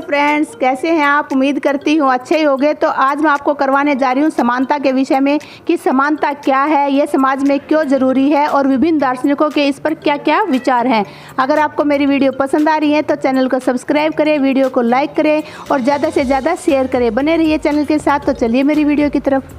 Friends, कैसे हैं आप? उम्मीद करती हूँ अच्छे ही होंगे। तो आज मैं आपको करवाने जा रही हूँ समानता के विषय में कि समानता क्या है, ये समाज में क्यों ज़रूरी है और विभिन्न दार्शनिकों के इस पर क्या क्या विचार हैं। अगर आपको मेरी वीडियो पसंद आ रही है तो चैनल को सब्सक्राइब करें, वीडियो को लाइक करें और ज़्यादा से ज़्यादा शेयर करें। बने रहिए चैनल के साथ। तो चलिए मेरी वीडियो की तरफ।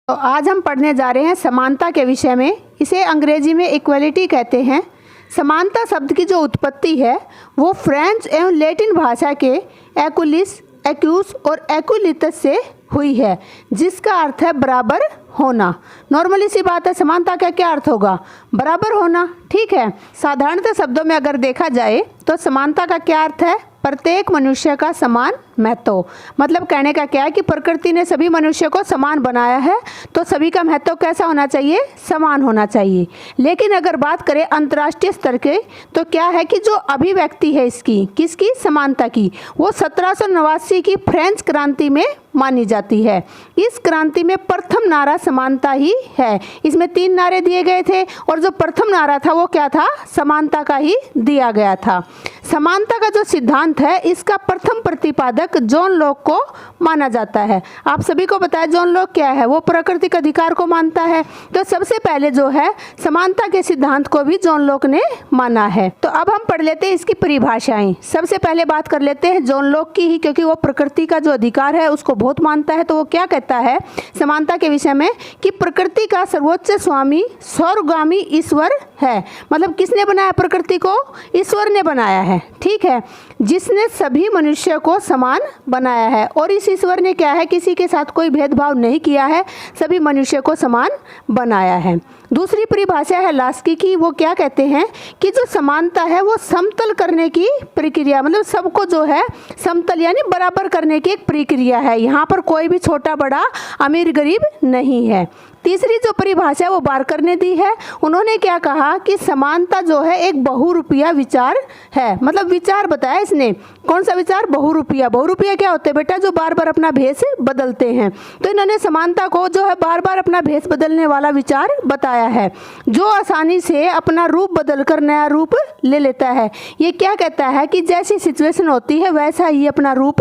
तो आज हम पढ़ने जा रहे हैं समानता के विषय में। इसे अंग्रेजी में इक्वलिटी कहते हैं। समानता शब्द की जो उत्पत्ति है वो फ्रेंच एवं लैटिन भाषा के एक्युलिस, एक्यूस और एक्युलिटस से हुई है, जिसका अर्थ है बराबर होना। नॉर्मली सी बात है, समानता का क्या अर्थ होगा? बराबर होना। ठीक है। साधारणतः शब्दों में अगर देखा जाए तो समानता का क्या अर्थ है? प्रत्येक मनुष्य का समान महत्व। मतलब कहने का क्या है कि प्रकृति ने सभी मनुष्य को समान बनाया है, तो सभी का महत्व कैसा होना चाहिए? समान होना चाहिए। लेकिन अगर बात करें अंतर्राष्ट्रीय स्तर के, तो क्या है कि जो अभिव्यक्ति है इसकी, किसकी? समानता की, वो 1789 की फ्रेंच क्रांति में मानी जाती है। इस क्रांति में प्रथम नारा समानता ही है। इसमें 3 नारे दिए गए थे और जो प्रथम नारा था वो क्या था? समानता का ही दिया गया था। समानता का जो सिद्धांत है इसका प्रथम प्रतिपादक जॉन लॉक को माना जाता है। आप सभी को पता है जॉन लॉक क्या है? वो प्राकृतिक अधिकार को मानता है। तो सबसे पहले जो है समानता के सिद्धांत को भी जॉन लॉक ने माना है। तो अब हम पढ़ लेते हैं इसकी परिभाषाएं। सबसे पहले बात कर लेते हैं जॉन लॉक की ही, क्योंकि वो प्रकृति का जो अधिकार है उसको बहुत मानता है। तो वो क्या कहता है समानता के विषय में कि प्रकृति का सर्वोच्च स्वामी सर्वगामी ईश्वर है। मतलब किसने बनाया प्रकृति को? ईश्वर ने बनाया है। ठीक है। जिसने सभी मनुष्य को समान बनाया है और इस ईश्वर ने क्या है, किसी के साथ कोई भेदभाव नहीं किया है, सभी मनुष्य को समान बनाया है। दूसरी परिभाषा है लास्की की। वो क्या कहते हैं कि जो समानता है वो समतल करने की प्रक्रिया, मतलब सबको जो है समतल यानी बराबर करने की एक प्रक्रिया है। यहाँ पर कोई भी छोटा बड़ा अमीर गरीब नहीं है। तीसरी जो परिभाषा है वो बारकर ने दी है। उन्होंने क्या कहा कि समानता जो है एक बहुरूपिया विचार है। मतलब विचार बताया इसने। कौन सा विचार? बहुरूपिया। बहुरूपिया क्या होते हैं बेटा? जो बार बार अपना भेष बदलते हैं। तो इन्होंने समानता को जो है बार बार अपना भेष बदलने वाला विचार बताया है, जो आसानी से अपना रूप बदलकर नया रूप ले लेता है। ये क्या कहता है कि जैसी सिचुएशन होती है वैसा ही अपना रूप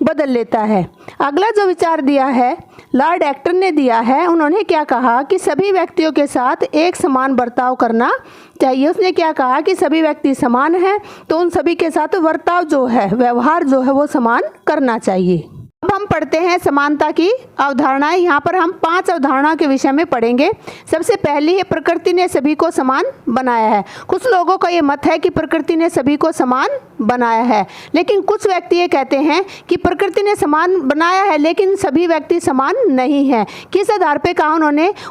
बदल लेता है। अगला जो विचार दिया है लॉर्ड एक्टन ने दिया है। उन्होंने क्या कहा कि सभी व्यक्तियों के साथ एक समान बर्ताव करना चाहिए। उसने क्या कहा कि सभी व्यक्ति समान हैं, तो उन सभी के साथ बर्ताव जो है, व्यवहार जो है वो समान करना चाहिए। अब हम पढ़ते हैं समानता की अवधारणाएं। यहाँ पर हम 5 अवधारणाओं के विषय में पढ़ेंगे। सबसे पहली है प्रकृति ने सभी को समान बनाया है। कुछ लोगों का ये मत है कि प्रकृति ने सभी को समान बनाया है, लेकिन कुछ व्यक्ति ये कहते हैं कि प्रकृति ने समान बनाया है लेकिन सभी व्यक्ति समान नहीं है। किस आधार पे कहा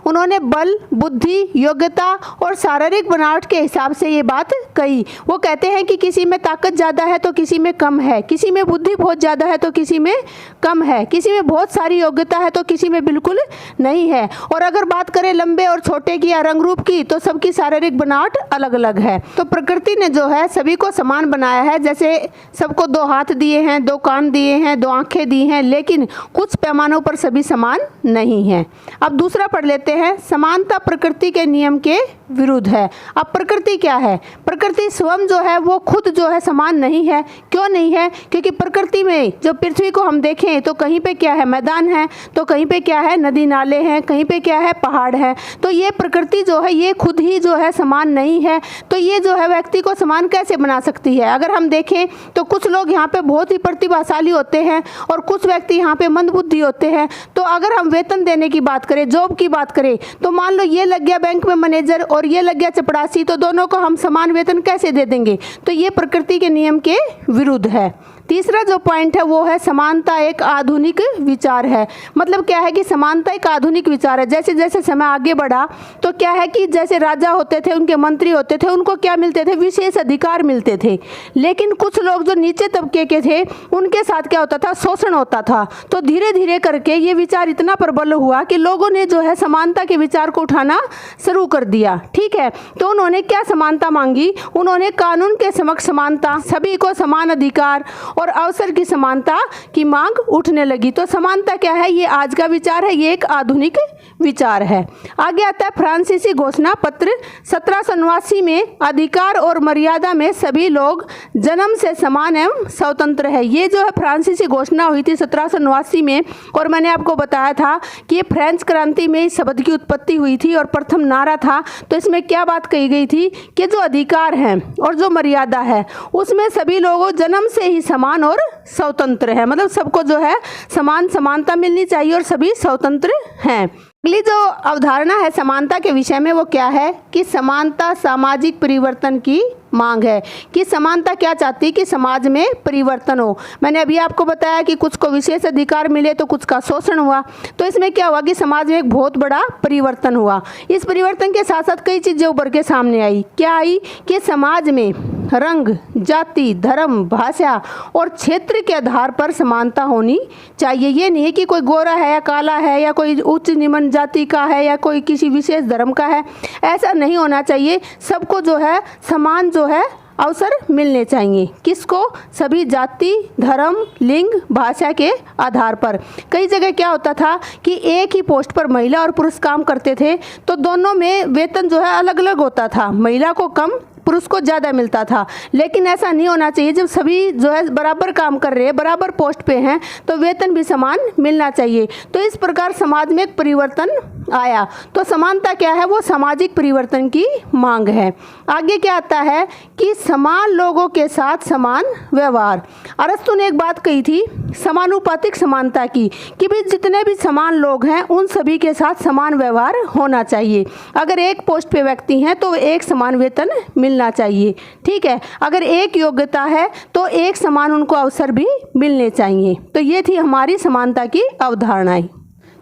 उन्होंने बल, बुद्धि, योग्यता और शारीरिक बनावट के हिसाब से ये बात कही। वो कहते हैं कि किसी में ताकत ज़्यादा है तो किसी में कम है, किसी में बुद्धि बहुत ज़्यादा है तो किसी में कम है, किसी में बहुत सारी योग्यता है तो किसी में बिल्कुल नहीं है। और अगर बात करें लंबे और छोटे की या रंग रूप की, तो सबकी शारीरिक बनावट अलग अलग है। तो प्रकृति ने जो है सभी को समान बनाया है। जैसे सबको 2 हाथ दिए हैं, 2 कान दिए हैं, 2 आंखें दी हैं, लेकिन कुछ पैमानों पर सभी समान नहीं है। अब दूसरा पढ़ लेते हैं। समानता प्रकृति के नियम के विरुद्ध है। अब प्रकृति क्या है? प्रकृति स्वयं जो है वो खुद जो है समान नहीं है। क्यों नहीं है? क्योंकि प्रकृति में जो पृथ्वी को हम देखें तो कहीं पे क्या है? मैदान है, तो कहीं पे क्या है? नदी नाले हैं, कहीं पे क्या है? पहाड़ है। तो ये प्रकृति जो है ये खुद ही जो है समान नहीं है। तो ये जो है व्यक्ति को समान कैसे बना सकती है? अगर हम देखें तो कुछ लोग यहाँ पे बहुत ही प्रतिभाशाली होते हैं और कुछ व्यक्ति यहाँ पे मंदबुद्धि होते हैं। तो अगर हम वेतन देने की बात करें, जॉब की बात करें, तो मान लो ये लग गया बैंक में मैनेजर और ये लग गया चपरासी, तो दोनों को हम समान वेतन कैसे दे देंगे? तो ये प्रकृति के नियम के विरुद्ध है। तीसरा जो पॉइंट है वो है समानता एक आधुनिक विचार है। मतलब क्या है कि समानता एक आधुनिक विचार है। जैसे जैसे समय आगे बढ़ा तो क्या है कि जैसे राजा होते थे, उनके मंत्री होते थे, उनको क्या मिलते थे? विशेष अधिकार मिलते थे। लेकिन कुछ लोग जो नीचे तबके के थे उनके साथ क्या होता था? शोषण होता था। तो धीरे धीरे करके ये विचार इतना प्रबल हुआ कि लोगों ने जो है समानता के विचार को उठाना शुरू कर दिया। ठीक है। तो उन्होंने क्या समानता मांगी? उन्होंने कानून के समक्ष समानता, सभी को समान अधिकार और अवसर की समानता की मांग उठने लगी। तो समानता क्या है, ये आज का विचार है, ये एक आधुनिक विचार है। आगे आता है फ्रांसीसी घोषणा पत्र 1789 में, अधिकार और मर्यादा में सभी लोग जन्म से समान एवं स्वतंत्र है। ये जो है फ्रांसीसी घोषणा हुई थी 1789 में, और मैंने आपको बताया था कि ये फ्रेंच क्रांति में इस शब्द की उत्पत्ति हुई थी और प्रथम नारा था। तो इसमें क्या बात कही गई थी कि जो अधिकार है और जो मर्यादा है उसमें सभी लोगों जन्म से ही समान और स्वतंत्र है, मतलब सबको जो है समानता मिलनी चाहिए और सभी स्वतंत्र हैं। अगली जो अवधारणा है समानता के विषय में वो क्या है कि समानता सामाजिक परिवर्तन की मांग है। कि समानता क्या चाहती है कि समाज में परिवर्तन हो। मैंने अभी आपको बताया कि कुछ को विशेष अधिकार मिले तो कुछ का शोषण हुआ। तो इसमें क्या हुआ कि समाज में एक बहुत बड़ा परिवर्तन हुआ। इस परिवर्तन के साथ साथ कई चीज़ें उभर के सामने आई। क्या आई कि समाज में रंग, जाति, धर्म, भाषा और क्षेत्र के आधार पर समानता होनी चाहिए। ये नहीं है कि कोई गोरा है या काला है या कोई उच्च निम्न जाति का है या कोई किसी विशेष धर्म का है, ऐसा नहीं होना चाहिए। सबको जो है समान जो है अवसर मिलने चाहिए। किसको? सभी जाति, धर्म, लिंग, भाषा के आधार पर। कई जगह क्या होता था कि एक ही पोस्ट पर महिला और पुरुष काम करते थे तो दोनों में वेतन जो है अलग अलग होता था, महिला को कम पुरुष को ज़्यादा मिलता था। लेकिन ऐसा नहीं होना चाहिए। जब सभी जो है बराबर काम कर रहे हैं, बराबर पोस्ट पे हैं, तो वेतन भी समान मिलना चाहिए। तो इस प्रकार समाज में एक परिवर्तन आया। तो समानता क्या है, वो सामाजिक परिवर्तन की मांग है। आगे क्या आता है कि समान लोगों के साथ समान व्यवहार। अरस्तु ने एक बात कही थी समानुपातिक समानता की, कि भाई जितने भी समान लोग हैं उन सभी के साथ समान व्यवहार होना चाहिए। अगर एक पोस्ट पे व्यक्ति हैं तो एक समान वेतन मिलना चाहिए, ठीक है। अगर एक योग्यता है तो एक समान उनको अवसर भी मिलने चाहिए। तो ये थी हमारी समानता की अवधारणाएं।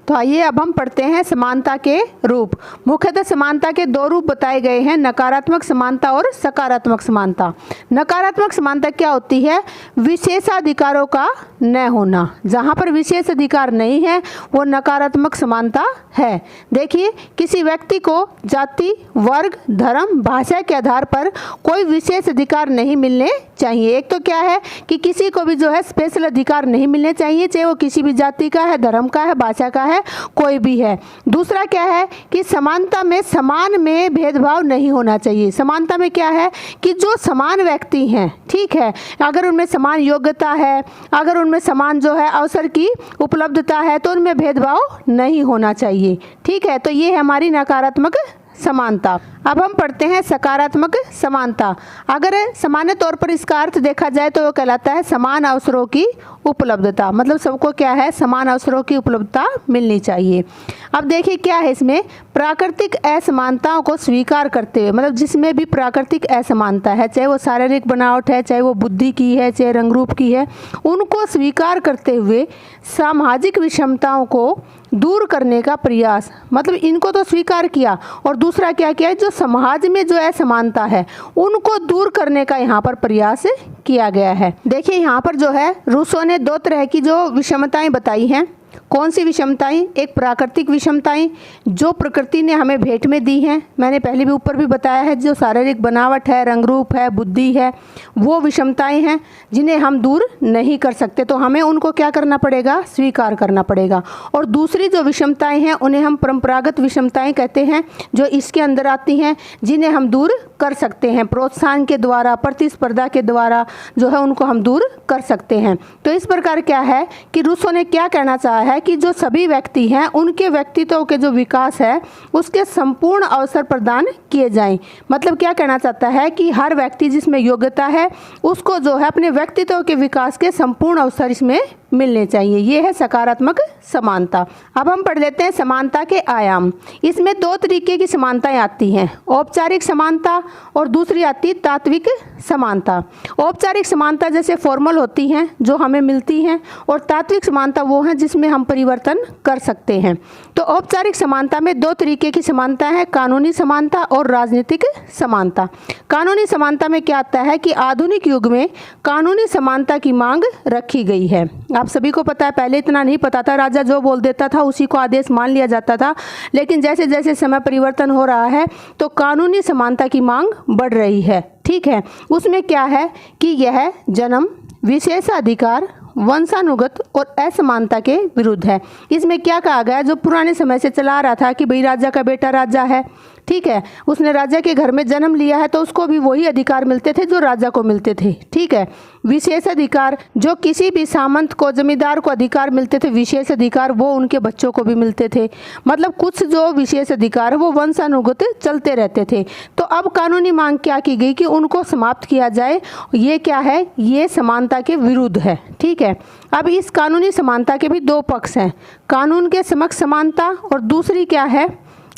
तो आइए अब हम पढ़ते हैं समानता के रूप। मुख्यतः समानता के दो रूप बताए गए हैं, नकारात्मक समानता और सकारात्मक समानता। नकारात्मक समानता क्या होती है? विशेषाधिकारों का न होना। जहाँ पर विशेष अधिकार नहीं है वो नकारात्मक समानता है। देखिए, किसी व्यक्ति को जाति, वर्ग, धर्म, भाषा के आधार पर कोई विशेष अधिकार नहीं मिलने चाहिए। एक तो क्या है कि किसी को भी जो है स्पेशल अधिकार नहीं मिलने चाहिए, चाहे वो किसी भी जाति का है, धर्म का है, भाषा का है, कोई भी है। दूसरा क्या है कि समानता में समान में भेदभाव नहीं होना चाहिए। समानता में क्या है कि जो समान व्यक्ति हैं, ठीक है, अगर उनमें समान योग्यता है, अगर उनमें समान जो है अवसर की उपलब्धता है तो उनमें भेदभाव नहीं होना चाहिए, ठीक है। तो ये है हमारी नकारात्मक समानता। अब हम पढ़ते हैं सकारात्मक समानता। अगर सामान्य तौर पर इसका अर्थ देखा जाए तो वो कहलाता है समान अवसरों की उपलब्धता। मतलब सबको क्या है, समान अवसरों की उपलब्धता मिलनी चाहिए। अब देखिए क्या है इसमें, प्राकृतिक असमानताओं को स्वीकार करते हुए, मतलब जिसमें भी प्राकृतिक असमानता है, चाहे वो शारीरिक बनावट है, चाहे वो बुद्धि की है, चाहे रंग रूप की है, उनको स्वीकार करते हुए सामाजिक विषमताओं को दूर करने का प्रयास। मतलब इनको तो स्वीकार किया और दूसरा क्या किया, जो समाज में जो असमानता है उनको दूर करने का यहाँ पर प्रयास किया गया है। देखिए यहाँ पर जो है रूसो ने दो तरह की जो विषमताएं बताई हैं। कौन सी विषमताएं? एक प्राकृतिक विषमताएं जो प्रकृति ने हमें भेंट में दी हैं, मैंने पहले भी ऊपर भी बताया है, जो शारीरिक बनावट है, रंग रूप है, बुद्धि है, वो विषमताएं हैं जिन्हें हम दूर नहीं कर सकते। तो हमें उनको क्या करना पड़ेगा, स्वीकार करना पड़ेगा। और दूसरी जो विषमताएं हैं उन्हें हम परंपरागत विषमताएं कहते हैं, जो इसके अंदर आती हैं, जिन्हें हम दूर कर सकते हैं प्रोत्साहन के द्वारा, प्रतिस्पर्धा के द्वारा जो है उनको हम दूर कर सकते हैं। तो इस प्रकार क्या है कि रूसो ने क्या कहना चाहा है कि जो सभी व्यक्ति हैं उनके व्यक्तित्व के जो विकास है उसके संपूर्ण अवसर प्रदान किए जाएं। मतलब क्या कहना चाहता है कि हर व्यक्ति जिसमें योग्यता है उसको जो है अपने व्यक्तित्व के विकास के संपूर्ण अवसर इसमें मिलने चाहिए। ये है सकारात्मक समानता। अब हम पढ़ लेते हैं समानता के आयाम। इसमें दो तरीके की समानताएं आती हैं, औपचारिक समानता और दूसरी आती है तात्विक समानता। औपचारिक समानता जैसे फॉर्मल होती हैं जो हमें मिलती हैं, और तात्विक समानता वो है जिसमें हम परिवर्तन कर सकते हैं। तो औपचारिक समानता में दो तरीके की समानता है, कानूनी समानता और राजनीतिक समानता। कानूनी समानता में क्या आता है कि आधुनिक युग में कानूनी समानता की मांग रखी गई है। आप सभी को पता है, पहले इतना नहीं पता था, राजा जो बोल देता था उसी को आदेश मान लिया जाता था। लेकिन जैसे जैसे समय परिवर्तन हो रहा है तो कानूनी समानता की मांग बढ़ रही है, ठीक है। उसमें क्या है कि यह जन्म, विशेषाधिकार, वंशानुगत और असमानता के विरुद्ध है। इसमें क्या कहा गया, जो पुराने समय से चला आ रहा था कि भाई राजा का बेटा राजा है, ठीक है, उसने राजा के घर में जन्म लिया है तो उसको भी वही अधिकार मिलते थे जो राजा को मिलते थे, ठीक है। विशेष अधिकार, जो किसी भी सामंत को, जमींदार को अधिकार मिलते थे विशेष अधिकार, वो उनके बच्चों को भी मिलते थे। मतलब कुछ जो विशेष अधिकार है वो वंशानुगत चलते रहते थे। तो अब कानूनी मांग क्या की गई कि उनको समाप्त किया जाए। ये क्या है, ये समानता के विरुद्ध है, ठीक है। अब इस कानूनी समानता के भी दो पक्ष हैं, कानून के समक्ष समानता और दूसरी क्या है,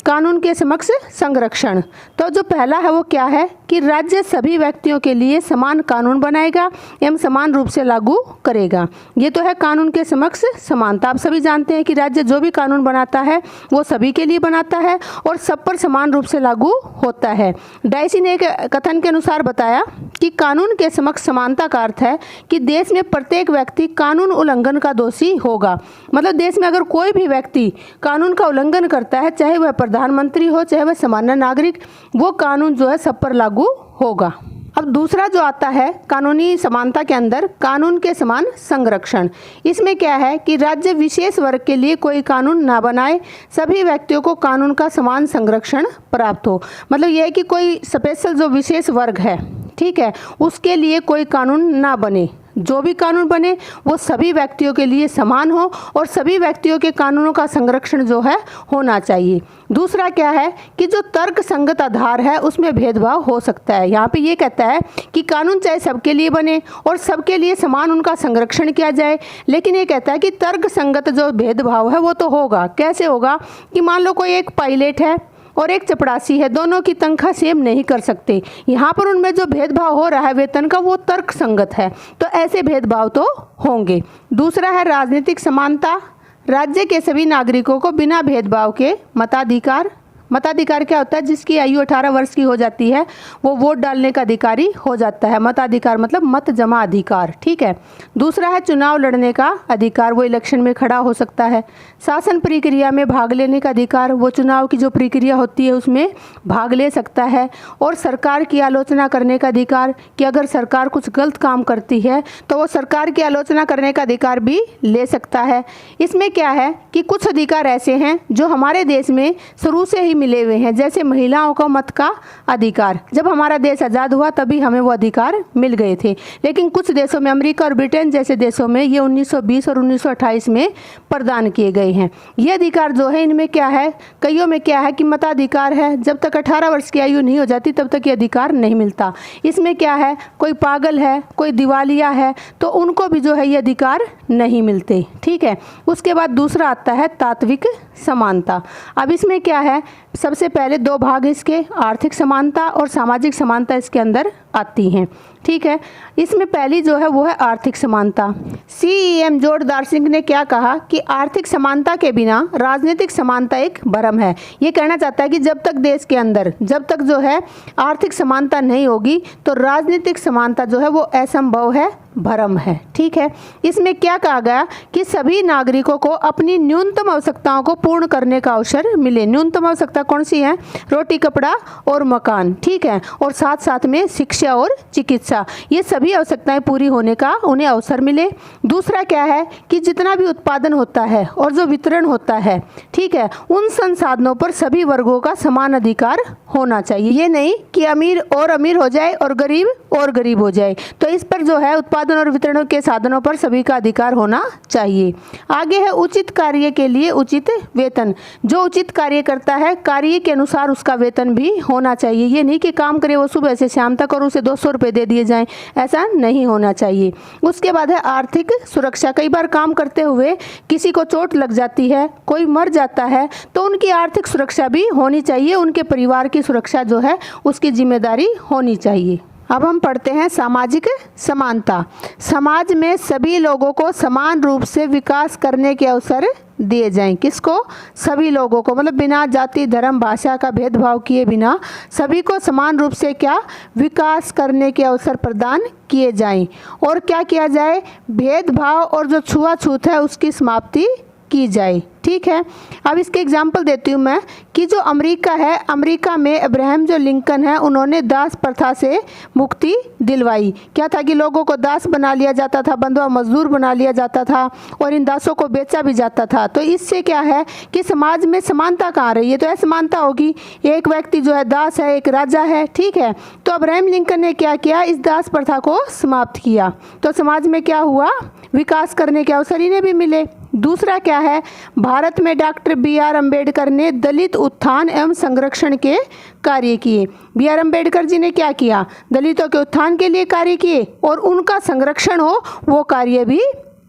कानून के समक्ष संरक्षण। तो जो पहला है वो क्या है कि राज्य सभी व्यक्तियों के लिए समान कानून बनाएगा एवं समान रूप से लागू करेगा। ये तो है कानून के समक्ष समानता। आप सभी जानते हैं कि राज्य जो भी कानून बनाता है वो सभी के लिए बनाता है और सब पर समान रूप से लागू होता है। डायसी ने एक कथन के अनुसार बताया कि कानून के समक्ष समानता का अर्थ है कि देश में प्रत्येक व्यक्ति कानून उल्लंघन का दोषी होगा। मतलब देश में अगर कोई भी व्यक्ति कानून का उल्लंघन करता है, चाहे वह प्रधानमंत्री हो चाहे वह सामान्य नागरिक, वो कानून जो है सब पर लागू होगा। अब दूसरा जो आता है कानूनी समानता के अंदर, कानून के समान संरक्षण। इसमें क्या है कि राज्य विशेष वर्ग के लिए कोई कानून ना बनाए, सभी व्यक्तियों को कानून का समान संरक्षण प्राप्त हो। मतलब यह है कि कोई स्पेशल जो विशेष वर्ग है, ठीक है, उसके लिए कोई कानून ना बने, जो भी कानून बने वो सभी व्यक्तियों के लिए समान हो और सभी व्यक्तियों के कानूनों का संरक्षण जो है होना चाहिए। दूसरा क्या है कि जो तर्क संगत आधार है उसमें भेदभाव हो सकता है। यहाँ पे ये कहता है कि कानून चाहे सबके लिए बने और सबके लिए समान उनका संरक्षण किया जाए, लेकिन ये कहता है कि तर्क संगत जो भेदभाव है वो तो होगा। कैसे होगा कि मान लो कोई एक पायलट है और एक चपरासी है, दोनों की तनख्वाह सेम नहीं कर सकते, यहाँ पर उनमें जो भेदभाव हो रहा है वेतन का वो तर्क संगत है, तो ऐसे भेदभाव तो होंगे। दूसरा है राजनीतिक समानता, राज्य के सभी नागरिकों को बिना भेदभाव के मताधिकार। मताधिकार क्या होता है, जिसकी आयु 18 वर्ष की हो जाती है वो वोट डालने का अधिकारी हो जाता है। मताधिकार मतलब मत जमा अधिकार, ठीक है। दूसरा है चुनाव लड़ने का अधिकार, वो इलेक्शन में खड़ा हो सकता है। शासन प्रक्रिया में भाग लेने का अधिकार, वो चुनाव की जो प्रक्रिया होती है उसमें भाग ले सकता है। और सरकार की आलोचना करने का अधिकार, कि अगर सरकार कुछ गलत काम करती है तो वो सरकार की आलोचना करने का अधिकार भी ले सकता है। इसमें क्या है कि कुछ अधिकार ऐसे हैं जो हमारे देश में शुरू से ही मिले हुए हैं, जैसे महिलाओं को मत का अधिकार। जब हमारा देश आज़ाद हुआ तभी हमें वो अधिकार मिल गए थे, लेकिन कुछ देशों में, अमेरिका और ब्रिटेन जैसे देशों में ये 1920 और 1928 में प्रदान किए गए हैं। ये अधिकार जो है इनमें क्या है, कईयों में क्या है कि मताधिकार है, जब तक 18 वर्ष की आयु नहीं हो जाती तब तक ये अधिकार नहीं मिलता। इसमें क्या है, कोई पागल है, कोई दिवालिया है, तो उनको भी जो है ये अधिकार नहीं मिलते, ठीक है। उसके बाद दूसरा आता है तात्विक समानता। अब इसमें क्या है, सबसे पहले दो भाग इसके, आर्थिक समानता और सामाजिक समानता इसके अंदर आती हैं, ठीक है। इसमें पहली जो है वो है आर्थिक समानता। CEM जॉर्ज दार्शनिक ने क्या कहा कि आर्थिक समानता के बिना राजनीतिक समानता एक भ्रम है। ये कहना चाहता है कि जब तक देश के अंदर, जब तक जो है आर्थिक समानता नहीं होगी तो राजनीतिक समानता जो है वो असंभव है, भ्रम है, ठीक है। इसमें क्या कहा गया कि सभी नागरिकों को अपनी न्यूनतम आवश्यकताओं को पूर्ण करने का अवसर मिले। न्यूनतम आवश्यकता कौन सी है, रोटी कपड़ा और मकान, ठीक है, और साथ साथ में शिक्षा और चिकित्सा, ये सभी आवश्यकताएं पूरी होने का उन्हें अवसर मिले। दूसरा क्या है कि जितना भी उत्पादन होता है और जो वितरण होता है, ठीक है, उन संसाधनों पर सभी वर्गों का समान अधिकार होना चाहिए। ये नहीं कि अमीर और अमीर हो जाए और गरीब और गरीब हो जाए, तो इस पर जो है उत्पादन और वितरण के साधनों पर सभी का अधिकार होना चाहिए। आगे है उचित कार्य के लिए उचित वेतन। जो उचित कार्य करता है कार्य के अनुसार उसका वेतन भी होना चाहिए। ये नहीं कि काम करे वो सुबह से शाम तक और उसे 200 रुपये दे दिए जाएं, ऐसा नहीं होना चाहिए। उसके बाद है आर्थिक सुरक्षा। कई बार काम करते हुए किसी को चोट लग जाती है, कोई मर जाता है, तो उनकी आर्थिक सुरक्षा भी होनी चाहिए, उनके परिवार की सुरक्षा जो है उसकी जिम्मेदारी होनी चाहिए। अब हम पढ़ते हैं सामाजिक समानता। समाज में सभी लोगों को समान रूप से विकास करने के अवसर दिए जाएं। किसको, सभी लोगों को, मतलब बिना जाति धर्म भाषा का भेदभाव किए बिना सभी को समान रूप से क्या, विकास करने के अवसर प्रदान किए जाएं। और क्या किया जाए, भेदभाव और जो छुआछूत है उसकी समाप्ति की जाए। ठीक है, अब इसके एग्जाम्पल देती हूँ मैं कि जो अमेरिका है, अमेरिका में अब्राहम जो लिंकन है, उन्होंने दास प्रथा से मुक्ति दिलवाई। क्या था कि लोगों को दास बना लिया जाता था, बंधुआ मजदूर बना लिया जाता था और इन दासों को बेचा भी जाता था। तो इससे क्या है कि समाज में समानता कहाँ रही है, तो असमानता होगी। एक व्यक्ति जो है दास है, एक राजा है। ठीक है, तो अब्राहम लिंकन ने क्या किया, इस दास प्रथा को समाप्त किया। तो समाज में क्या हुआ, विकास करने के अवसर इन्हें भी मिले। दूसरा क्या है, भारत में डॉक्टर बी.आर. अम्बेडकर ने दलित उत्थान एवं संरक्षण के कार्य किए। बी.आर. अम्बेडकर जी ने क्या किया, दलितों के उत्थान के लिए कार्य किए और उनका संरक्षण हो वो कार्य भी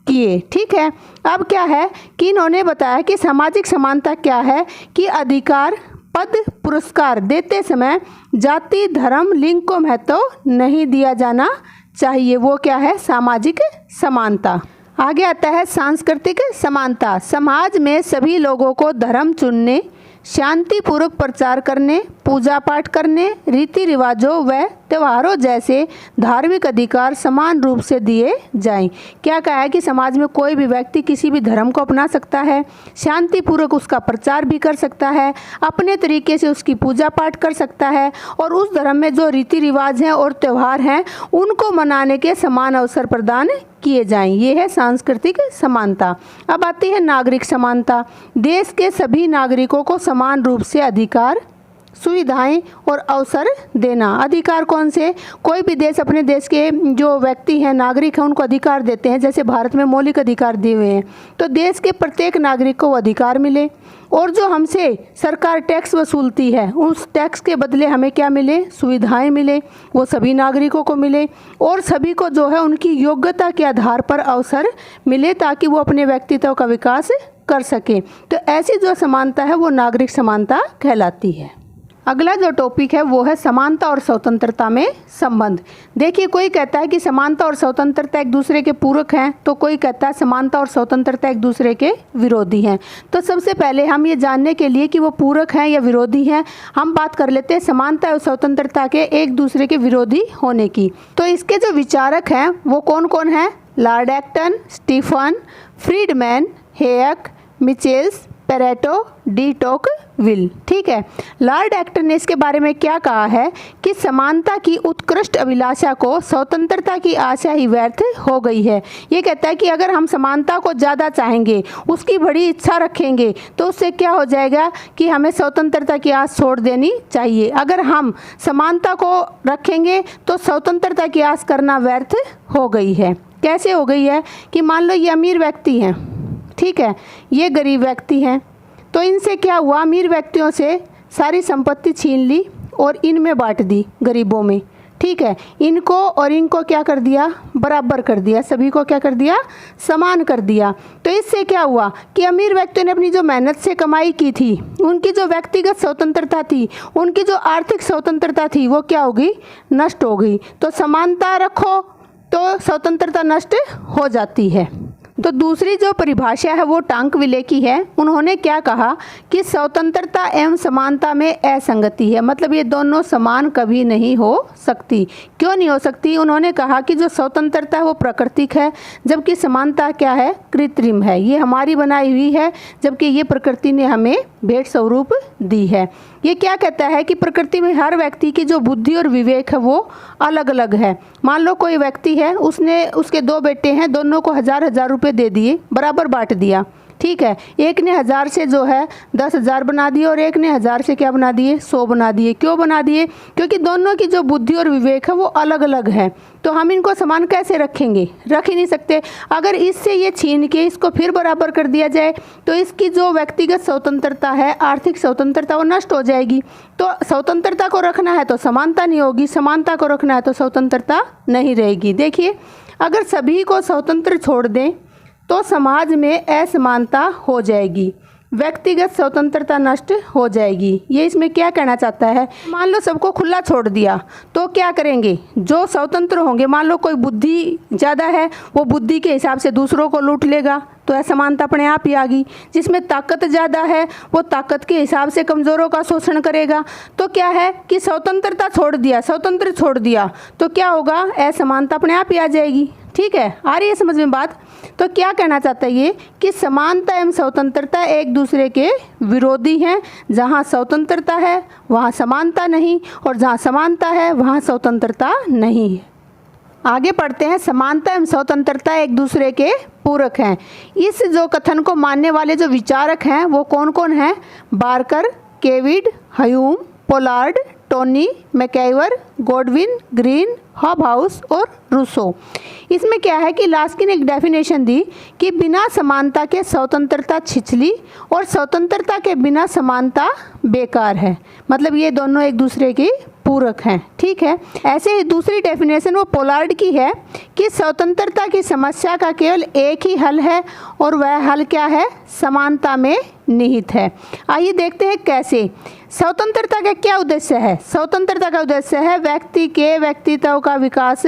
किए। ठीक है, अब क्या है कि इन्होंने बताया कि सामाजिक समानता क्या है कि अधिकार, पद, पुरस्कार देते समय जाति, धर्म, लिंग को महत्व नहीं दिया जाना चाहिए। वो क्या है, सामाजिक समानता। आगे आता है सांस्कृतिक समानता। समाज में सभी लोगों को धर्म चुनने, शांतिपूर्वक प्रचार करने, पूजा पाठ करने, रीति रिवाजों व त्योहारों जैसे धार्मिक अधिकार समान रूप से दिए जाएं। क्या कहा है कि समाज में कोई भी व्यक्ति किसी भी धर्म को अपना सकता है, शांतिपूर्वक उसका प्रचार भी कर सकता है, अपने तरीके से उसकी पूजा पाठ कर सकता है और उस धर्म में जो रीति रिवाज हैं और त्यौहार हैं उनको मनाने के समान अवसर प्रदान किए जाएं। ये है सांस्कृतिक समानता। अब आती है नागरिक समानता। देश के सभी नागरिकों को समान रूप से अधिकार, सुविधाएं और अवसर देना। अधिकार कौन से, कोई भी देश अपने देश के जो व्यक्ति हैं, नागरिक हैं, उनको अधिकार देते हैं। जैसे भारत में मौलिक अधिकार दिए हुए हैं, तो देश के प्रत्येक नागरिक को अधिकार मिले और जो हमसे सरकार टैक्स वसूलती है उस टैक्स के बदले हमें क्या मिले, सुविधाएं मिले, वो सभी नागरिकों को मिले और सभी को जो है उनकी योग्यता के आधार पर अवसर मिले ताकि वो अपने व्यक्तित्व का विकास कर सके। तो ऐसी जो समानता है वो नागरिक समानता कहलाती है। अगला जो टॉपिक है वो है समानता और स्वतंत्रता में संबंध। देखिए, कोई कहता है कि समानता और स्वतंत्रता एक दूसरे के पूरक हैं, तो कोई कहता है समानता और स्वतंत्रता एक दूसरे के विरोधी हैं। तो सबसे पहले हम ये जानने के लिए कि वो पूरक हैं या विरोधी हैं, हम बात कर लेते हैं समानता और स्वतंत्रता के एक दूसरे के विरोधी होने की। तो इसके जो विचारक हैं वो कौन कौन हैं, Lord Acton, Stephen, Friedman, Hayek, Michels, Pareto, de Tocqueville. ठीक है, लॉर्ड एक्टन ने इसके बारे में क्या कहा है कि समानता की उत्कृष्ट अभिलाषा को स्वतंत्रता की आशा ही व्यर्थ हो गई है। ये कहता है कि अगर हम समानता को ज़्यादा चाहेंगे, उसकी बड़ी इच्छा रखेंगे, तो उससे क्या हो जाएगा कि हमें स्वतंत्रता की आस छोड़ देनी चाहिए। अगर हम समानता को रखेंगे तो स्वतंत्रता की आस करना व्यर्थ हो गई है। कैसे हो गई है कि मान लो ये अमीर व्यक्ति हैं, ठीक है, ये गरीब व्यक्ति हैं, तो इनसे क्या हुआ, अमीर व्यक्तियों से सारी संपत्ति छीन ली और इनमें बांट दी गरीबों में। ठीक है, इनको और इनको क्या कर दिया, बराबर कर दिया, सभी को क्या कर दिया, समान कर दिया। तो इससे क्या हुआ कि अमीर व्यक्तियों ने अपनी जो मेहनत से कमाई की थी, उनकी जो व्यक्तिगत स्वतंत्रता थी, उनकी जो आर्थिक स्वतंत्रता थी, वो क्या हो गई, नष्ट हो गई। तो समानता रखो तो स्वतंत्रता नष्ट हो जाती है। तो दूसरी जो परिभाषा है वो टांकविले की है। उन्होंने क्या कहा कि स्वतंत्रता एवं समानता में असंगति है, मतलब ये दोनों समान कभी नहीं हो सकती। क्यों नहीं हो सकती, उन्होंने कहा कि जो स्वतंत्रता है वो प्राकृतिक है, जबकि समानता क्या है, कृत्रिम है, ये हमारी बनाई हुई है, जबकि ये प्रकृति ने हमें भेंट स्वरूप दी है। ये क्या कहता है कि प्रकृति में हर व्यक्ति की जो बुद्धि और विवेक है वो अलग अलग है। मान लो कोई व्यक्ति है, उसने उसके 2 बेटे हैं, दोनों को 1000 रुपये दे दिए, बराबर बांट दिया। ठीक है, एक ने 1000 से जो है 10,000 बना दिए और एक ने 1000 से क्या बना दिए, 100 बना दिए। क्यों बना दिए, क्योंकि दोनों की जो बुद्धि और विवेक है वो अलग अलग है। तो हम इनको समान कैसे रखेंगे, रख ही नहीं सकते। अगर इससे ये छीन के इसको फिर बराबर कर दिया जाए तो इसकी जो व्यक्तिगत स्वतंत्रता है, आर्थिक स्वतंत्रता, वो नष्ट हो जाएगी। तो स्वतंत्रता को रखना है तो समानता नहीं होगी, समानता को रखना है तो स्वतंत्रता नहीं रहेगी। देखिए, अगर सभी को स्वतंत्र छोड़ दें तो समाज में असमानता हो जाएगी, व्यक्तिगत स्वतंत्रता नष्ट हो जाएगी। ये इसमें क्या कहना चाहता है, मान लो सबको खुला छोड़ दिया तो क्या करेंगे, जो स्वतंत्र होंगे, मान लो कोई बुद्धि ज़्यादा है, वो बुद्धि के हिसाब से दूसरों को लूट लेगा, तो असमानता अपने आप ही आ गई। जिसमें ताकत ज़्यादा है वो ताकत के हिसाब से कमज़ोरों का शोषण करेगा। तो क्या है कि स्वतंत्रता छोड़ दिया, स्वतंत्र छोड़ दिया तो क्या होगा, असमानता अपने आप ही आ जाएगी। ठीक है, आ रही है समझ में बात। तो क्या कहना चाहता है ये कि समानता एवं स्वतंत्रता एक दूसरे के विरोधी हैं। जहाँ स्वतंत्रता है वहाँ समानता नहीं, और जहाँ समानता है वहाँ स्वतंत्रता नहीं है। आगे पढ़ते हैं, समानता एवं स्वतंत्रता एक दूसरे के पूरक हैं। इस जो कथन को मानने वाले जो विचारक हैं वो कौन कौन हैं? बार्कर, केविड, Hume, Pollard, Tawney, MacIver, Godwin, Green, Hobhouse और रूसो। इसमें क्या है कि लास्की ने एक डेफिनेशन दी कि बिना समानता के स्वतंत्रता छिछली और स्वतंत्रता के बिना समानता बेकार है। मतलब ये दोनों एक दूसरे के पूरक हैं। ठीक है, ऐसे ही दूसरी डेफिनेशन वो पोलार्ड की है कि स्वतंत्रता की समस्या का केवल एक ही हल है और वह हल क्या है? समानता में निहित है। आइए देखते हैं कैसे। स्वतंत्रता का क्या उद्देश्य है? स्वतंत्रता का उद्देश्य है व्यक्ति के व्यक्तित्व का विकास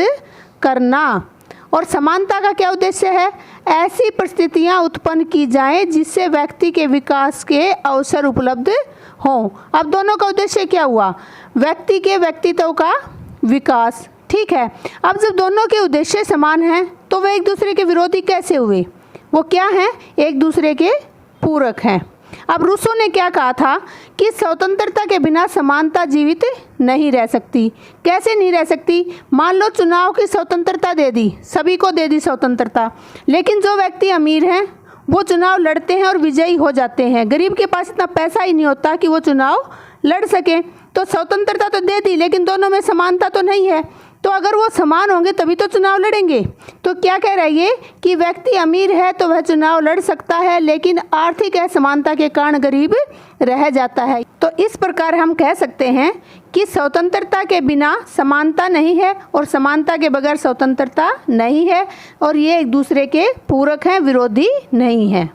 करना। और समानता का क्या उद्देश्य है? ऐसी परिस्थितियां उत्पन्न की जाएं जिससे व्यक्ति के विकास के अवसर उपलब्ध हों। अब दोनों का उद्देश्य क्या हुआ? व्यक्ति के व्यक्तित्व का विकास। ठीक है, अब जब दोनों के उद्देश्य समान हैं तो वे एक दूसरे के विरोधी कैसे हुए? वो क्या हैं? एक दूसरे के पूरक हैं। अब रूसो ने क्या कहा था कि स्वतंत्रता के बिना समानता जीवित नहीं रह सकती। कैसे नहीं रह सकती? मान लो चुनाव की स्वतंत्रता दे दी, सभी को दे दी स्वतंत्रता, लेकिन जो व्यक्ति अमीर हैं वो चुनाव लड़ते हैं और विजयी हो जाते हैं। गरीब के पास इतना पैसा ही नहीं होता कि वो चुनाव लड़ सके। तो स्वतंत्रता तो दे दी लेकिन दोनों में समानता तो नहीं है। तो अगर वो समान होंगे तभी तो चुनाव लड़ेंगे। तो क्या कह रहा है ये कि व्यक्ति अमीर है तो वह चुनाव लड़ सकता है, लेकिन आर्थिक असमानता के कारण गरीब रह जाता है। तो इस प्रकार हम कह सकते हैं कि स्वतंत्रता के बिना समानता नहीं है और समानता के बगैर स्वतंत्रता नहीं है, और ये एक दूसरे के पूरक हैं, विरोधी नहीं है।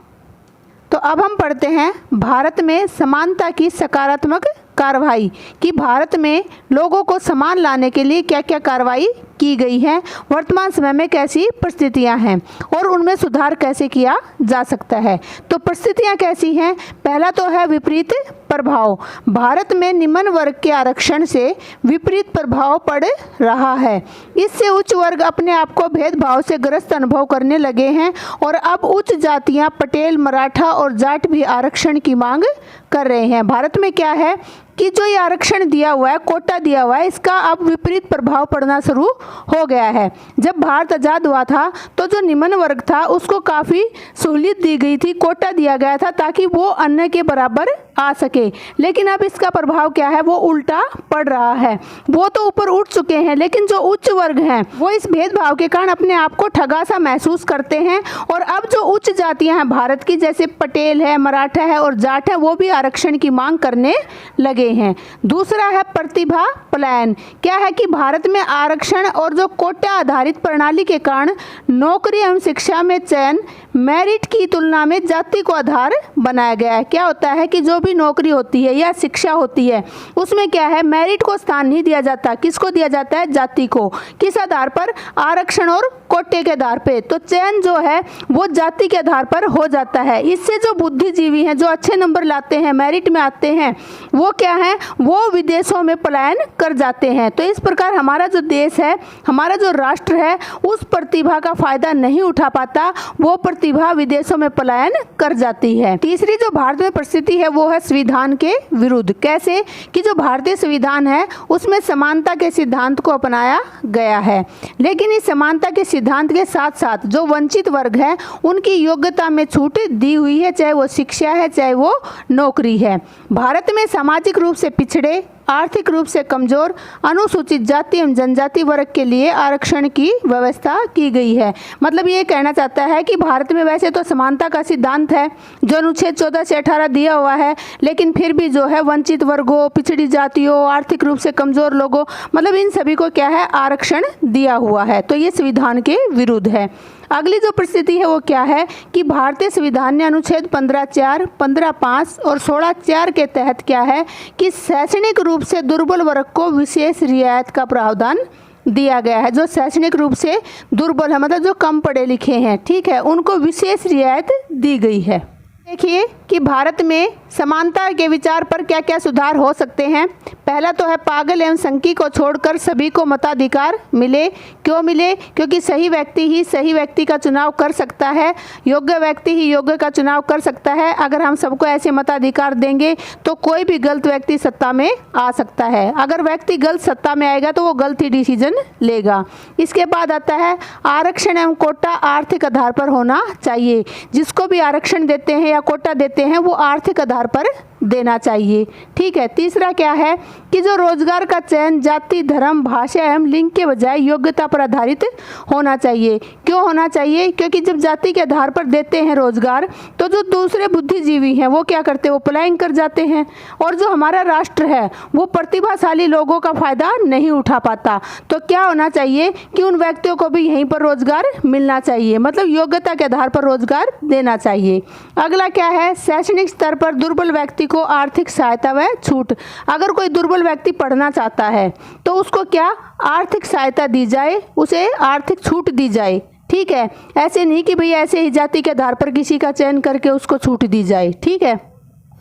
तो अब हम पढ़ते हैं भारत में समानता की सकारात्मक कार्रवाई, कि भारत में लोगों को समान लाने के लिए क्या क्या कार्रवाई की गई है, वर्तमान समय में कैसी परिस्थितियां हैं और उनमें सुधार कैसे किया जा सकता है। तो परिस्थितियां कैसी हैं? पहला तो है विपरीत प्रभाव। भारत में निम्न वर्ग के आरक्षण से विपरीत प्रभाव पड़ रहा है। इससे उच्च वर्ग अपने आप को भेदभाव से ग्रस्त अनुभव करने लगे हैं और अब उच्च जातियां पटेल, मराठा और जाट भी आरक्षण की मांग कर रहे हैं। भारत में क्या है कि जो ये आरक्षण दिया हुआ है, कोटा दिया हुआ है, इसका अब विपरीत प्रभाव पड़ना शुरू हो गया है। जब भारत आज़ाद हुआ था तो जो निम्न वर्ग था उसको काफ़ी सहूलियत दी गई थी, कोटा दिया गया था ताकि वो अन्य के बराबर आ सके। लेकिन अब इसका प्रभाव क्या है? वो उल्टा पड़ रहा है। वो तो ऊपर उठ चुके हैं, लेकिन जो उच्च वर्ग हैं वो इस भेदभाव के कारण अपने आप को ठगा सा महसूस करते हैं। और अब जो उच्च जातियां हैं भारत की, जैसे पटेल है, मराठा है और जाट है, वो भी आरक्षण की मांग करने लगे हैं। दूसरा है प्रतिभा पलायन। क्या है कि भारत में आरक्षण और जो कोटा आधारित प्रणाली के कारण नौकरी एवं शिक्षा में चयन मेरिट की तुलना में जाति को आधार बनाया गया है। क्या होता है कि जो भी नौकरी होती है या शिक्षा होती है उसमें क्या है, मेरिट को स्थान नहीं दिया जाता। किसको दिया जाता है? जाति को। किस आधार पर? आरक्षण और कोटे के आधार पे। तो चयन जो है वो जाति के आधार पर हो जाता है। इससे जो बुद्धिजीवी हैं, जो अच्छे नंबर लाते हैं, मेरिट में आते हैं, वो क्या है, वो विदेशों में पलायन कर जाते हैं। तो इस प्रकार हमारा जो देश है, हमारा जो राष्ट्र है, उस प्रतिभा का फायदा नहीं उठा पाता, वो प्रतिभा विदेशों में पलायन कर जाती है। तीसरी जो भारत में परिस्थिति है वो है संविधान के विरुद्ध। कैसे कि जो भारतीय संविधान है उसमें समानता के सिद्धांत को अपनाया गया है, लेकिन इस समानता के सिद्धांत के साथ साथ जो वंचित वर्ग है उनकी योग्यता में छूट दी हुई है, चाहे वो शिक्षा है चाहे वो नौकरी है। भारत में सामाजिक रूप से पिछड़े, आर्थिक रूप से कमजोर, अनुसूचित जाति एवं जनजाति वर्ग के लिए आरक्षण की व्यवस्था की गई है। मतलब ये कहना चाहता है कि भारत में वैसे तो समानता का सिद्धांत है जो अनुच्छेद 14 से 18 दिया हुआ है, लेकिन फिर भी जो है वंचित वर्गों, पिछड़ी जातियों, आर्थिक रूप से कमजोर लोगों, मतलब इन सभी को क्या है, आरक्षण दिया हुआ है। तो ये संविधान के विरुद्ध है। अगली जो परिस्थिति है वो क्या है कि भारतीय संविधान ने अनुच्छेद 15(4), 15(5) और 16(4) के तहत क्या है कि शैक्षणिक रूप से दुर्बल वर्ग को विशेष रियायत का प्रावधान दिया गया है। जो शैक्षणिक रूप से दुर्बल है, मतलब जो कम पढ़े लिखे हैं, ठीक है, उनको विशेष रियायत दी गई है। देखिए कि भारत में समानता के विचार पर क्या क्या सुधार हो सकते हैं। पहला तो है पागल एवं संकी को छोड़कर सभी को मताधिकार मिले। क्यों मिले? क्योंकि सही व्यक्ति ही सही व्यक्ति का चुनाव कर सकता है, योग्य व्यक्ति ही योग्य का चुनाव कर सकता है। अगर हम सबको ऐसे मताधिकार देंगे तो कोई भी गलत व्यक्ति सत्ता में आ सकता है। अगर व्यक्ति गलत सत्ता में आएगा तो वो गलत ही डिसीजन लेगा। इसके बाद आता है आरक्षण एवं कोटा आर्थिक आधार पर होना चाहिए। जिसको भी आरक्षण देते हैं या कोटा देते हैं वो आर्थिक आधार पर देना चाहिए, ठीक है। तीसरा क्या है कि जो रोजगार का चयन जाति, धर्म, भाषा एवं लिंग के बजाय योग्यता पर आधारित होना चाहिए। क्यों होना चाहिए? क्योंकि जब जाति के आधार पर देते हैं रोजगार तो जो दूसरे बुद्धिजीवी हैं वो क्या करते हैं, वो पलायन कर जाते हैं, और जो हमारा राष्ट्र है वो प्रतिभाशाली लोगों का फायदा नहीं उठा पाता। तो क्या होना चाहिए कि उन व्यक्तियों को भी यहीं पर रोजगार मिलना चाहिए, मतलब योग्यता के आधार पर रोजगार देना चाहिए। अगला क्या है, शैक्षणिक स्तर पर दुर्बल व्यक्ति को आर्थिक सहायता व छूट। अगर कोई दुर्बल व्यक्ति पढ़ना चाहता है तो उसको क्या आर्थिक सहायता दी जाए, उसे आर्थिक छूट दी जाए, ठीक है। ऐसे नहीं कि भैया ऐसे ही जाति के आधार पर किसी का चयन करके उसको छूट दी जाए, ठीक है।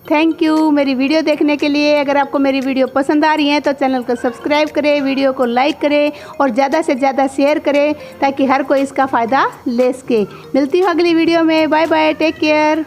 थैंक यू मेरी वीडियो देखने के लिए। अगर आपको मेरी वीडियो पसंद आ रही है तो चैनल को सब्सक्राइब करें, वीडियो को लाइक करें और ज़्यादा से ज़्यादा शेयर करें ताकि हर कोई इसका फ़ायदा ले सके। मिलती हूँ अगली वीडियो में। Bye bye, take care.